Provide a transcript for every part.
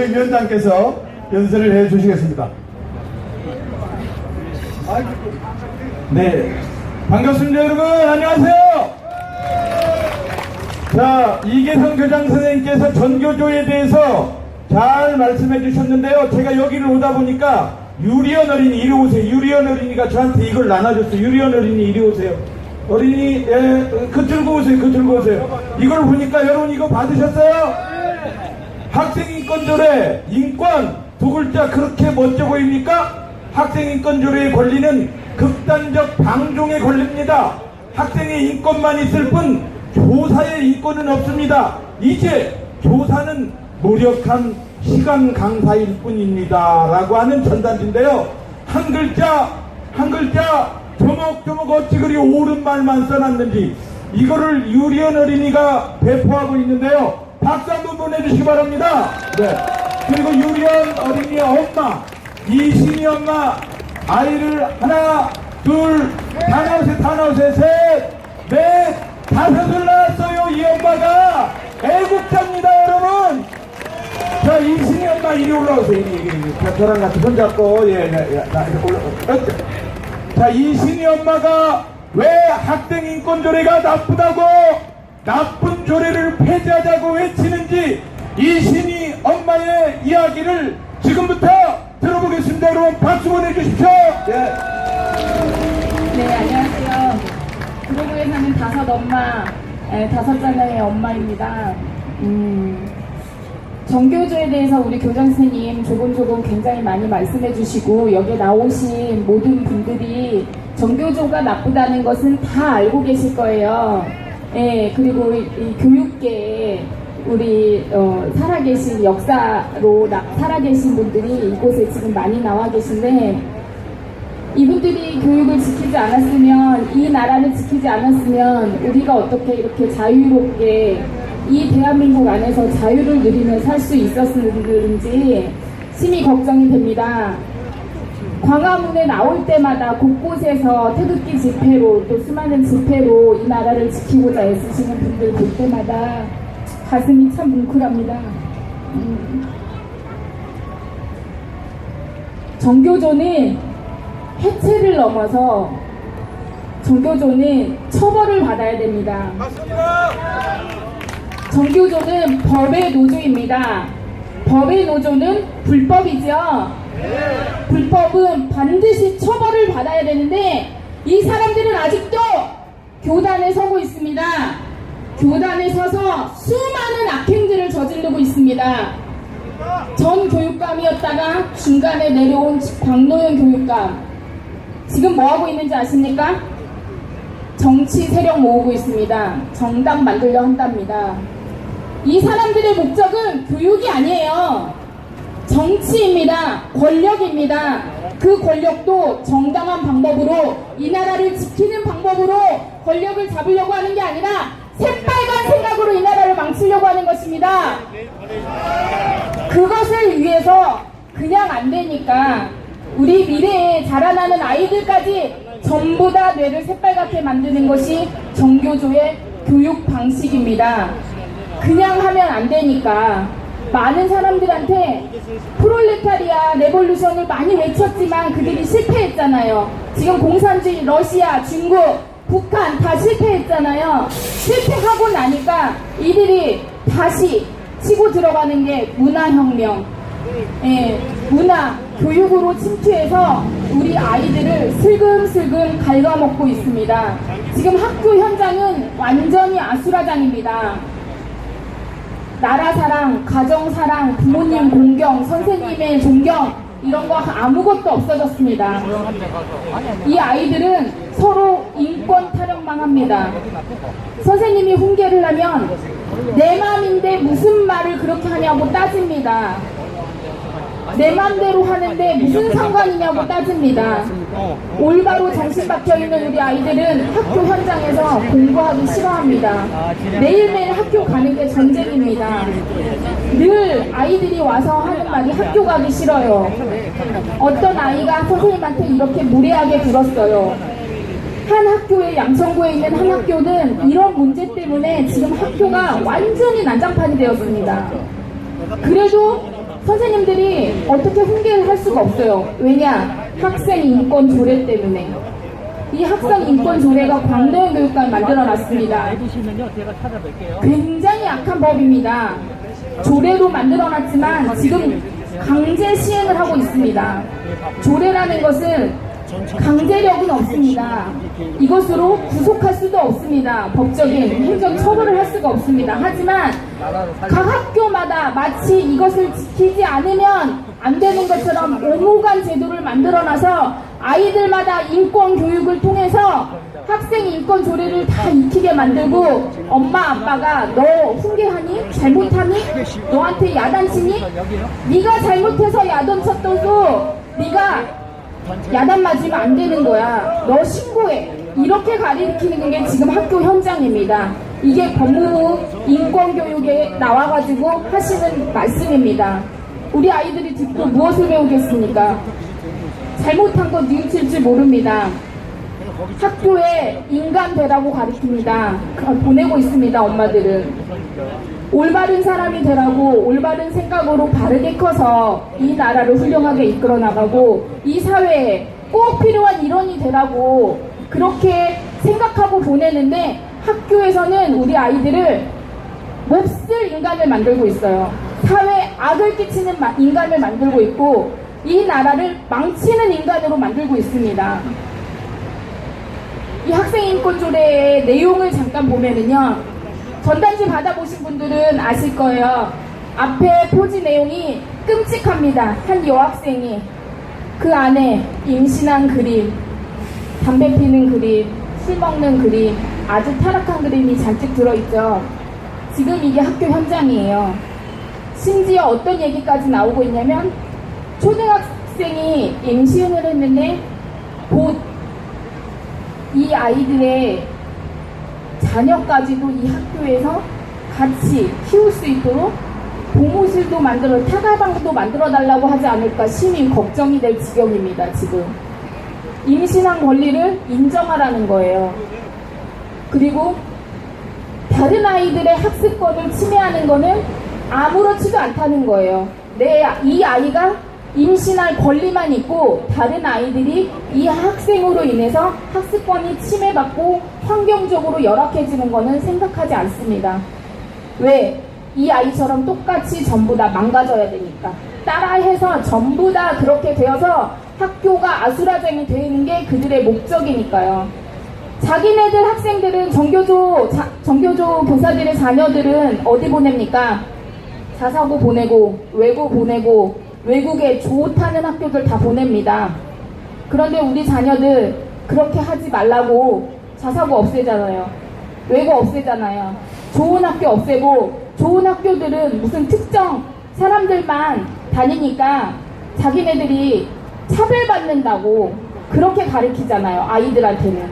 위원장께서 연설을 해 주시겠습니다. 네, 반갑습니다 여러분. 안녕하세요. 자, 이계성 교장 선생님께서 전교조에 대해서 잘 말씀해 주셨는데요. 제가 여기를 오다 보니까 유리언 어린이 이리 오세요. 유리언 어린이가 저한테 이걸 나눠줬어요. 유리언 어린이 이리 오세요. 어린이, 그 들고 오세요. 그 들고 오세요. 이걸 보니까 여러분 이거 받으셨어요? 학생인권조례, 인권 두 글자 그렇게 멋져 보입니까? 학생인권조례의 권리는 극단적 방종에 걸립니다. 학생의 인권만 있을 뿐 교사의 인권은 없습니다. 이제 교사는 노력한 시간 강사일 뿐입니다 라고 하는 전단지인데요. 한 글자 조목조목 어찌 그리 옳은 말만 써놨는지 이거를 유리언 어린이가 배포하고 있는데요. 박수 한번 보내주시기 바랍니다. 네. 그리고 유리언 어린이의 엄마 이신이 엄마 아이를 하나 둘 다 나오세요 셋 넷 다섯을 낳았어요. 이 엄마가 애국자입니다 여러분. 자, 이신이 엄마 이리 올라오세요. 저랑 같이 손잡고 자, 이신이 엄마가 왜 학생인권조례가 나쁘다고 나쁜 조례를 폐지하자고 외치는지 이신이 엄마의 이야기를 지금부터 들어보겠습니다. 여러분 박수 보내주십시오. 네, 안녕하세요. 구로구에 사는 다섯 엄마, 다섯 자녀의 엄마입니다. 정교조에 대해서 우리 교장 선생님 조금 굉장히 많이 말씀해 주시고 여기에 나오신 모든 분들이 정교조가 나쁘다는 것은 다 알고 계실 거예요. 그리고 이 교육계에 우리 살아계신 역사로 살아계신 분들이 이곳에 지금 많이 나와 계신데 이분들이 교육을 지키지 않았으면 이 나라를 지키지 않았으면 우리가 어떻게 이렇게 자유롭게 이 대한민국 안에서 자유를 누리며 살 수 있었는지 심히 걱정이 됩니다. 광화문에 나올 때마다 곳곳에서 태극기 집회로 또 수많은 집회로 이 나라를 지키고자 애쓰시는 분들 볼 때마다 가슴이 참 뭉클합니다. 정교조는 해체를 넘어서 정교조는 처벌을 받아야 됩니다. 정교조는 법의 노조입니다. 법의 노조는 불법이죠. 불법은 반드시 처벌을 받아야 되는데 이 사람들은 아직도 교단에 서고 있습니다. 교단에 서서 수많은 악행들을 저지르고 있습니다. 전 교육감이었다가 중간에 내려온 박노현 교육감 지금 뭐하고 있는지 아십니까? 정치 세력 모으고 있습니다. 정당 만들려 한답니다. 이 사람들의 목적은 교육이 아니에요. 정치입니다. 권력입니다. 그 권력도 정당한 방법으로 이 나라를 지키는 방법으로 권력을 잡으려고 하는 게 아니라 새빨간 생각으로 이 나라를 망치려고 하는 것입니다. 그것을 위해서 그냥 안 되니까 우리 미래에 자라나는 아이들까지 전부 다 뇌를 새빨갛게 만드는 것이 정교조의 교육 방식입니다. 그냥 하면 안 되니까 많은 사람들한테 프롤레타리아 레볼루션을 많이 외쳤지만 그들이 실패했잖아요. 지금 공산주의 러시아, 중국, 북한 다 실패했잖아요. 실패하고 나니까 이들이 다시 치고 들어가는 게 문화혁명, 문화, 교육으로 침투해서 우리 아이들을 슬금슬금 갉아먹고 있습니다. 지금 학교 현장은 완전히 아수라장입니다. 나라 사랑, 가정 사랑, 부모님 공경, 선생님의 존경 이런 거 아무것도 없어졌습니다. 이 아이들은 서로 인권 타령만 합니다. 선생님이 훈계를 하면 내 맘인데 무슨 말을 그렇게 하냐고 따집니다. 내 맘대로 하는데 무슨 상관이냐고 따집니다. 올바로 정신 박혀있는 우리 아이들은 학교 현장에서 공부하기 싫어합니다. 매일매일 학교 가는 게 전쟁입니다. 늘 아이들이 와서 하는 말이 학교 가기 싫어요. 어떤 아이가 선생님한테 이렇게 무례하게 굴었어요. 한 학교에 양천구에 있는 한 학교는 이런 문제 때문에 지금 학교가 완전히 난장판이 되었습니다. 그래도 선생님들이 어떻게 훈계를 할 수가 없어요. 왜냐? 학생 인권 조례 때문에. 이 학생 인권 조례가 광대현 교육관을 만들어놨습니다. 해주시면요, 제가 찾아뵐게요. 굉장히 약한 법입니다. 조례로 만들어놨지만 지금 강제 시행을 하고 있습니다. 조례라는 것은 강제력은 없습니다. 이것으로 구속할 수도 없습니다. 법적인 행정 처벌을 할 수가 없습니다. 하지만 각 학교마다 마치 이것을 지키지 않으면 안 되는 것처럼 오무간 제도를 만들어놔서 아이들마다 인권 교육을 통해서 학생 인권 조례를 다 익히게 만들고 엄마 아빠가 너 훈계하니? 잘못하니? 너한테 야단치니? 네가 잘못해서 야단 쳤어도 네가 야단 맞으면 안 되는 거야. 너 신고해. 이렇게 가르치는 게 지금 학교 현장입니다. 이게 법무부 인권교육에 나와가지고 하시는 말씀입니다. 우리 아이들이 듣고 무엇을 배우겠습니까? 잘못한 거 뉘우칠 줄 모릅니다. 학교에 인간 되라고 가르칩니다. 보내고 있습니다. 엄마들은 올바른 사람이 되라고 올바른 생각으로 바르게 커서 이 나라를 훌륭하게 이끌어 나가고 이 사회에 꼭 필요한 일원이 되라고 그렇게 생각하고 보내는데 학교에서는 우리 아이들을 몹쓸 인간을 만들고 있어요. 사회에 악을 끼치는 인간을 만들고 있고 이 나라를 망치는 인간으로 만들고 있습니다. 이 학생인권조례의 내용을 잠깐 보면은요, 전단지 받아보신 분들은 아실 거예요. 앞에 표지 내용이 끔찍합니다. 한 여학생이 그 안에 임신한 그림, 담배 피는 그림, 술 먹는 그림, 아주 타락한 그림이 잔뜩 들어있죠. 지금 이게 학교 현장이에요. 심지어 어떤 얘기까지 나오고 있냐면 초등학생이 임신을 했는데 곧 이 아이들의 자녀까지도 이 학교에서 같이 키울 수 있도록 보호실도 만들어 타가방도 만들어 달라고 하지 않을까 심히 걱정이 될 지경입니다. 지금 임신한 권리를 인정하라는 거예요. 그리고 다른 아이들의 학습권을 침해하는 거는 아무렇지도 않다는 거예요. 이 아이가 임신할 권리만 있고 다른 아이들이 이 학생으로 인해서 학습권이 침해받고 환경적으로 열악해지는 거는 생각하지 않습니다. 왜? 이 아이처럼 똑같이 전부 다 망가져야 되니까. 따라해서 전부 다 그렇게 되어서 학교가 아수라장이 되는 게 그들의 목적이니까요. 자기네들 학생들은 정교조 교사들의 자녀들은 어디 보냅니까? 자사고 보내고 외고 보내고 외국에 좋다는 학교들 다 보냅니다. 그런데 우리 자녀들 그렇게 하지 말라고 자사고 없애잖아요. 외고 없애잖아요. 좋은 학교 없애고 좋은 학교들은 무슨 특정 사람들만 다니니까 자기네들이 차별받는다고 그렇게 가르치잖아요. 아이들한테는.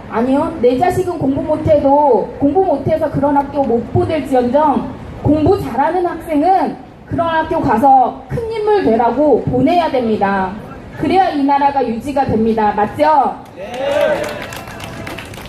아니요. 내 자식은 공부 못해도 공부 못해서 그런 학교 못 보낼지언정 공부 잘하는 학생은 그런 학교 가서 큰 인물 되라고 보내야 됩니다. 그래야 이 나라가 유지가 됩니다. 맞죠? 네.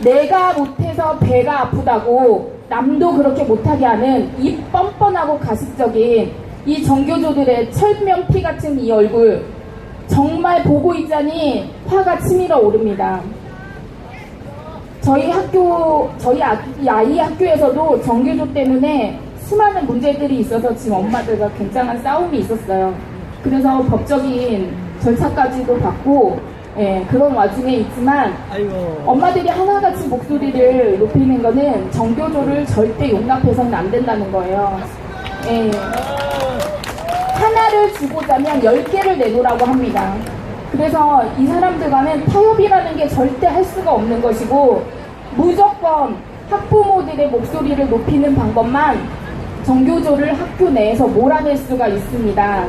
내가 못해서 배가 아프다고 남도 그렇게 못하게 하는 이 뻔뻔하고 가식적인 이 정교조들의 철면피 같은 이 얼굴 정말 보고 있자니 화가 치밀어 오릅니다. 저희 아이 학교에서도 정교조 때문에 수많은 문제들이 있어서 지금 엄마들과 굉장한 싸움이 있었어요. 그래서 법적인 절차까지도 받고 그런 와중에 있지만 엄마들이 하나같이 목소리를 높이는 거는 정교조를 절대 용납해서는 안 된다는 거예요. 하나를 주고자면 10개를 내놓으라고 합니다. 그래서 이 사람들과는 타협이라는 게 절대 할 수가 없는 것이고 무조건 학부모들의 목소리를 높이는 방법만 정교조를 학교 내에서 몰아낼 수가 있습니다.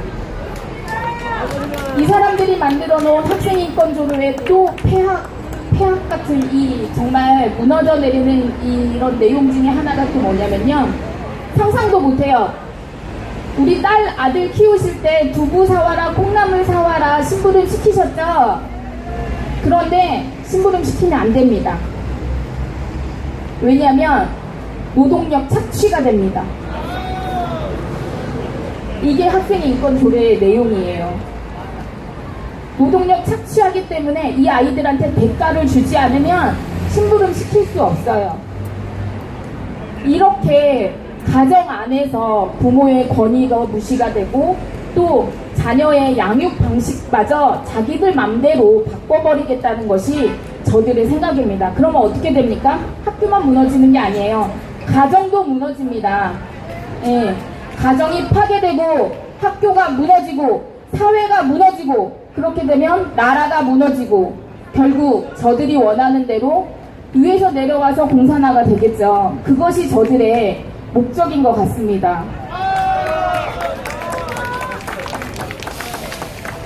이 사람들이 만들어 놓은 학생인권조례의 또 폐학 같은 이 정말 무너져 내리는 이런 내용 중에 하나가 또 뭐냐면요. 상상도 못해요. 우리 딸 아들 키우실 때 두부 사와라 콩나물 사와라 심부름 시키셨죠? 그런데 심부름 시키면 안 됩니다. 왜냐하면 노동력 착취가 됩니다. 이게 학생인권 조례의 내용이에요. 노동력 착취하기 때문에 이 아이들한테 대가를 주지 않으면 심부름 시킬 수 없어요. 이렇게 가정 안에서 부모의 권위가 무시가 되고 또 자녀의 양육 방식마저 자기들 맘대로 바꿔버리겠다는 것이 저들의 생각입니다. 그러면 어떻게 됩니까? 학교만 무너지는 게 아니에요. 가정도 무너집니다. 예, 가정이 파괴되고 학교가 무너지고 사회가 무너지고 그렇게 되면 나라가 무너지고 결국 저들이 원하는 대로 위에서 내려와서 공산화가 되겠죠. 그것이 저들의 목적인 것 같습니다.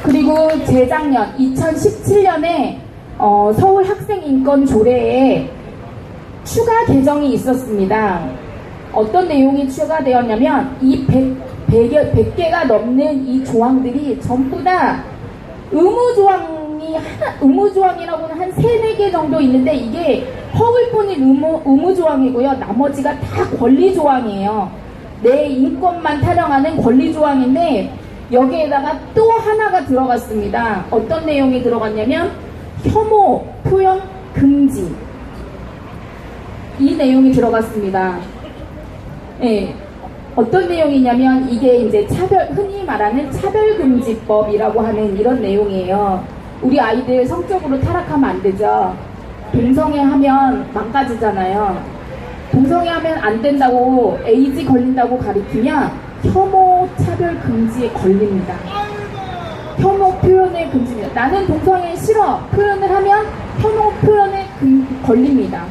그리고 재작년 2017년에 서울 학생인권조례에 추가 개정이 있었습니다. 어떤 내용이 추가되었냐면 이 100개가 넘는 이 조항들이 전부 다 의무조항이라고는 한 3-4개 정도 있는데 이게 허울뿐인 의무조항이고요. 나머지가 다 권리조항이에요. 내 인권만 타령하는 권리조항인데 여기에다가 또 하나가 들어갔습니다. 어떤 내용이 들어갔냐면 혐오, 표현, 금지. 이 내용이 들어갔습니다. 예. 어떤 내용이냐면 이게 이제 흔히 말하는 차별금지법이라고 하는 이런 내용이에요. 우리 아이들 성적으로 타락하면 안 되죠. 동성애하면 망가지잖아요. 동성애하면 안 된다고 에이즈 걸린다고 가리키면 혐오 차별 금지에 걸립니다. 혐오 표현에 금지입니다. 나는 동성애 싫어 표현을 하면 혐오 표현에 걸립니다.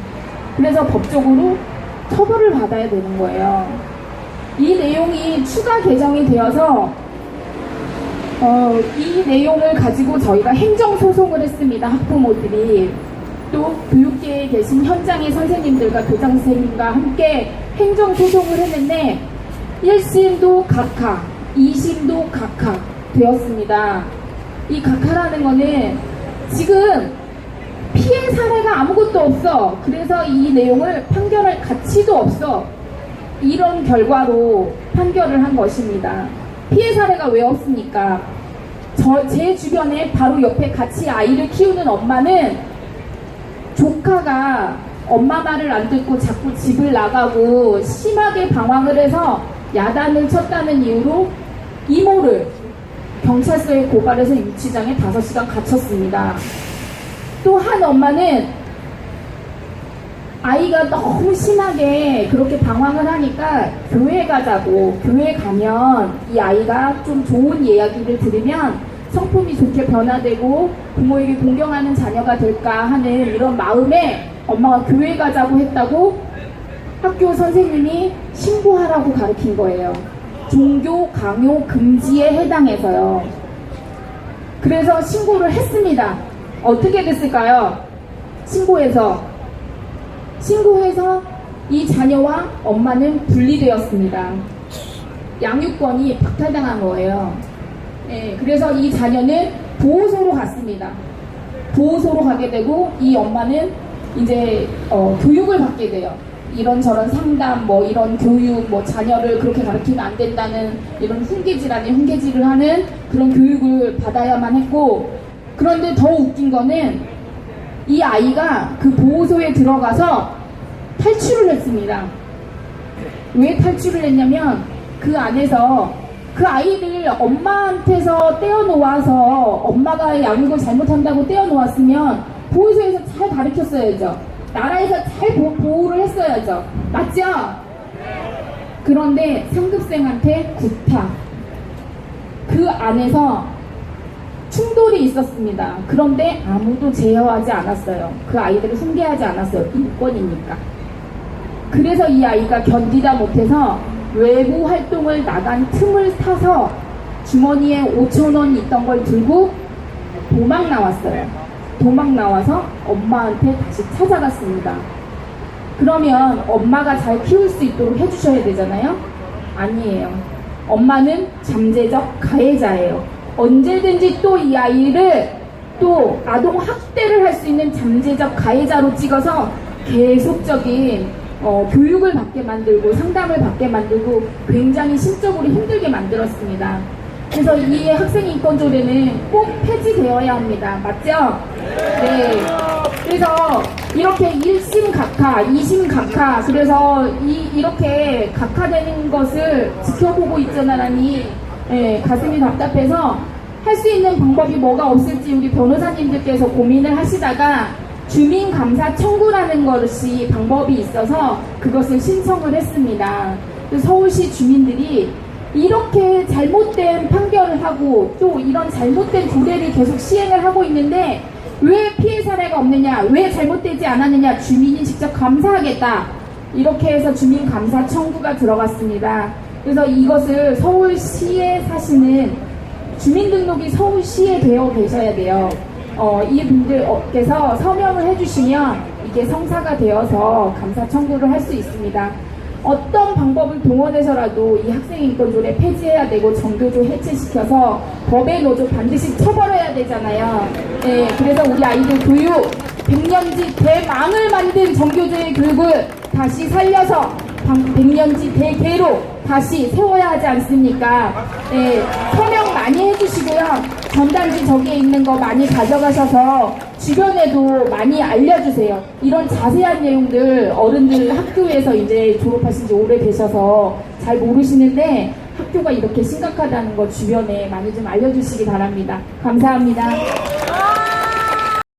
그래서 법적으로 처벌을 받아야 되는 거예요. 이 내용이 추가 개정이 되어서 이 내용을 가지고 저희가 행정소송을 했습니다. 학부모들이 또 교육계에 계신 현장의 선생님들과 교장선생님과 함께 행정소송을 했는데 1심도 각하, 2심도 각하 되었습니다. 이 각하라는 거는 지금 피해 사례가 아무것도 없어. 그래서 이 내용을 판결할 가치도 없어. 이런 결과로 판결을 한 것입니다. 피해 사례가 왜 없습니까? 제 주변에 바로 옆에 같이 아이를 키우는 엄마는 조카가 엄마 말을 안 듣고 자꾸 집을 나가고 심하게 방황을 해서 야단을 쳤다는 이유로 이모를 경찰서에 고발해서 유치장에 5시간 갇혔습니다. 또 한 엄마는 아이가 너무 심하게 그렇게 방황을 하니까 교회 가자고, 교회 가면 이 아이가 좀 좋은 이야기를 들으면 성품이 좋게 변화되고 부모에게 동경하는 자녀가 될까 하는 이런 마음에 엄마가 교회 가자고 했다고 학교 선생님이 신고하라고 가르친 거예요. 종교 강요 금지에 해당해서요. 그래서 신고를 했습니다. 어떻게 됐을까요? 신고해서 이 자녀와 엄마는 분리되었습니다. 양육권이 박탈당한 거예요. 네, 그래서 이 자녀는 보호소로 갔습니다. 보호소로 가게 되고 이 엄마는 이제 교육을 받게 돼요. 이런저런 상담, 뭐 이런 교육, 뭐 자녀를 그렇게 가르치면 안 된다는 이런 훈계질 아닌 훈계질을 하는 그런 교육을 받아야만 했고, 그런데 더 웃긴 거는 이 아이가 그 보호소에 들어가서 탈출을 했습니다. 왜 탈출을 했냐면 그 안에서 그 아이들 엄마한테서 떼어놓아서 엄마가 양육을 잘못한다고 떼어놓았으면 보호소에서 잘 가르쳤어야죠. 나라에서 잘 보호를 했어야죠. 맞죠? 그런데 상급생한테 구타. 그 안에서 충돌이 있었습니다. 그런데 아무도 제어하지 않았어요. 그 아이들을 훈계하지 않았어요. 인권이니까. 그래서 이 아이가 견디다 못해서 외부 활동을 나간 틈을 타서 주머니에 5,000원 있던 걸 들고 도망 나왔어요. 도망 나와서 엄마한테 다시 찾아갔습니다. 그러면 엄마가 잘 키울 수 있도록 해주셔야 되잖아요? 아니에요. 엄마는 잠재적 가해자예요. 언제든지 또 이 아이를 또 아동 학대를 할 수 있는 잠재적 가해자로 찍어서 계속적인 교육을 받게 만들고 상담을 받게 만들고 굉장히 심적으로 힘들게 만들었습니다. 그래서 이 학생인권조례는 꼭 폐지되어야 합니다. 맞죠? 네. 그래서 이렇게 1심 각하, 2심 각하, 그래서 이렇게 각하되는 것을 지켜보고 있잖아니 가슴이 답답해서 할 수 있는 방법이 뭐가 없을지 우리 변호사님들께서 고민을 하시다가 주민감사 청구라는 것이 방법이 있어서 그것을 신청을 했습니다. 서울시 주민들이 이렇게 잘못된 판결을 하고 또 이런 잘못된 조례를 계속 시행을 하고 있는데 왜 피해 사례가 없느냐, 왜 잘못되지 않았느냐, 주민이 직접 감사하겠다, 이렇게 해서 주민감사 청구가 들어갔습니다. 그래서 이것을 서울시에 사시는 주민등록이 서울시에 되어 계셔야 돼요. 이분들께서 서명을 해주시면 이게 성사가 되어서 감사 청구를 할 수 있습니다. 어떤 방법을 동원해서라도 이 학생인권조례 폐지해야 되고 정교조 해체시켜서 법에 노조 반드시 처벌해야 되잖아요. 네, 그래서 우리 아이들 교육 100년지 대망을 만든 정교조의 교육을 다시 살려서 100년지 대계로 다시 세워야 하지 않습니까? 네, 서명 많이 해주시고요. 전단지 저기에 있는 거 많이 가져가셔서 주변에도 많이 알려주세요. 이런 자세한 내용들 어른들 학교에서 이제 졸업하신 지 오래되셔서 잘 모르시는데 학교가 이렇게 심각하다는 거 주변에 많이 좀 알려주시기 바랍니다. 감사합니다.